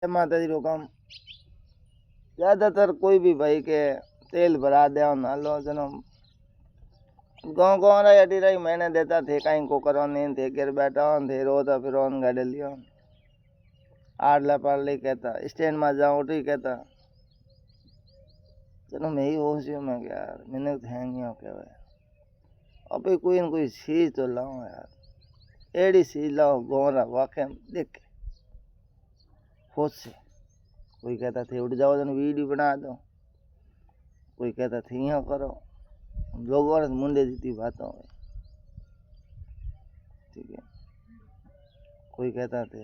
माता जी काम ज्यादातर कोई भी भाई के तेल भरा दे नालो जनो गाँव गाँव रही अटी रही मैंने देता थे कहीं को करो नहीं थे गिर बैठा थे रोता फिर गाड़ी लियो आड़ला पाड़ली कहता स्टैंड में जाऊँ उठी कहता चलो मैं ही होश मैं यार मैंने हैंग कहवा अभी कोई न कोई चीज तो लाओ यार एड़ी चीज लाओ गोरा वाकई देख खुद से कोई कहता थे उठ जाओ तो वीडियो बना दो कोई कहता थे यहाँ करो लोगों ने मुंडे जीती बातों में ठीक है कोई कहता थे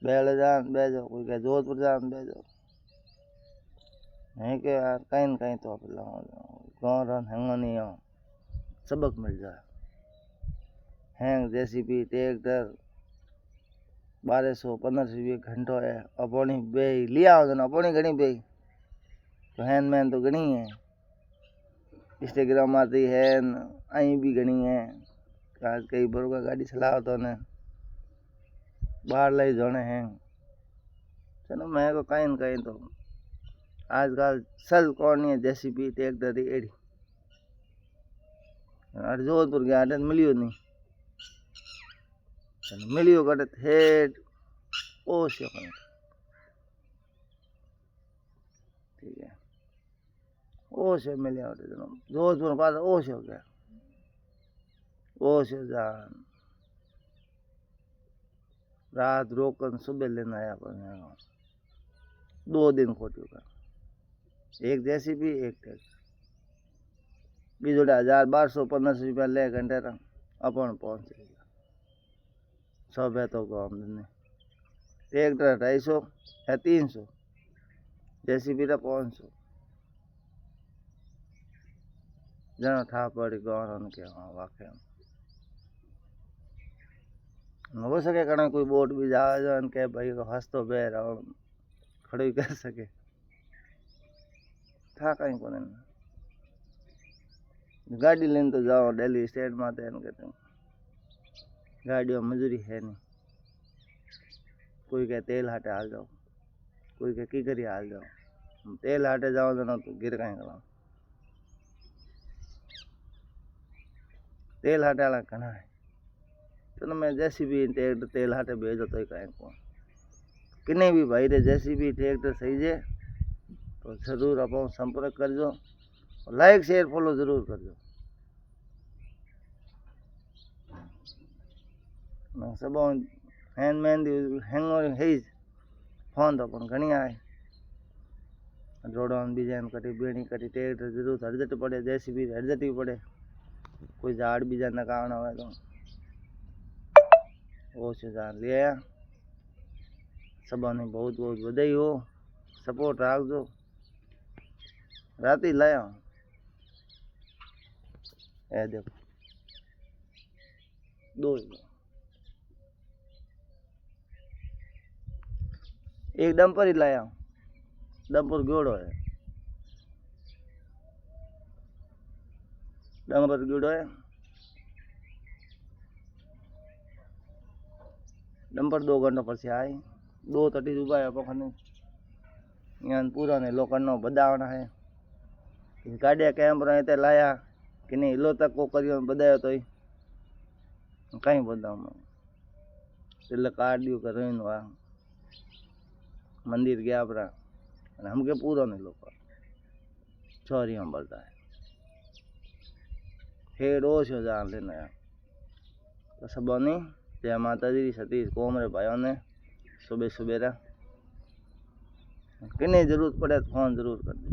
बेल जान बह जाओ कोई कह जोधपुर जान बह जाओ है कि यार कहीं न कहीं तो आप गाँव रन हैंगो नहीं हो सबक मिल जाए हैंग जेसीबी ट्रैक्टर 1200-1500 घंटों है अपनी बे लिया हो ना अपनी घनी बे तो हैन मैन तो घनी है इंस्टाग्राम आती है आई भी घनी है आज कई बरोबर गाड़ी चलाओ तो ने बाहर लाई जोने हैं चलो मैं को कहीं न कहीं तो आजकल सल कौन है जेसीबी ट्रैक्टर एड़ी अरे जोधपुर के आटे मिलियो नहीं मिलियो कटे थेट ओ से ठीक है ओ से मिलिया जोधपुर पास ओ से हो गया ओ से जान रात रोकन सुबह लेना आया पर 2 दिन खोटियो का एक जैसी भी एक टैक्स बीजोड़े 1200-1500 रुपया ले घंटे तक अपन पहुंच गया 100 है तो आमदनी ट्रैक्टर 250 या 300 जैसी भी 500 जना था पड़ी गाँव के हाँ वाकई हो सके कहीं कोई बोट भी जाए के भाई हंसतो बह रहा खड़ी कर सके था कहीं को गाड़ी लेने तो जाओ डेली स्टैंड में कहते हैं गाड़ी में मजूरी है नहीं कोई कह तेल हाटे हाल जाओ कोई कह की करी हाल जाओ तेल हाटे जाओ तो गिर कहीं करो तेल हाटे वाला घना है चलो मैं जैसी भी ट्रैक्टर तेल हाटे भेजो तो कहीं को किन्ने भी भाई रे जैसी भी ट्रैक्टर सही जे तो जरूर आप संपर्क करजो लाइक शेयर फॉलो जरूर करजो सब हैंड मैन हैंग है फोन तो अपन घनी आए रोड बीजा कटी बेणी कटी ट्रैक्टर जरूर हरजट पड़े जैसी भी हरजट ही पड़े कोई झाड़ बीजा नकावना हो तो वो से जान लिया सबने बहुत बहुत बधाई हो सपोर्ट राखजो रात ही लाया ए देखो 2 एक डंपर ही लाया डंपर गोड़ो है डंपर गोड़ो है डंपर 2 घंटों पर से आए 2:30 रुपया पकड़ने यहाँ पूरा ने लोखंड बदावना है गाड़िया कैमरा इतने लाया कि नहीं हिलो तक को करियो बदायो तो कहीं बताऊँ मैं એટલે કાઢ્યું કે રહીને આ મંદિર ગયા આપણા અને हमके पूरा नहीं लोग छोरी हम बोलता है फिर रोज जान लेना है तो सबने जय माता दी सतीश कोमरे भाइयों ने सुबह सुबह किन्हीं जरूरत पड़े तो फोन जरूर कर दे।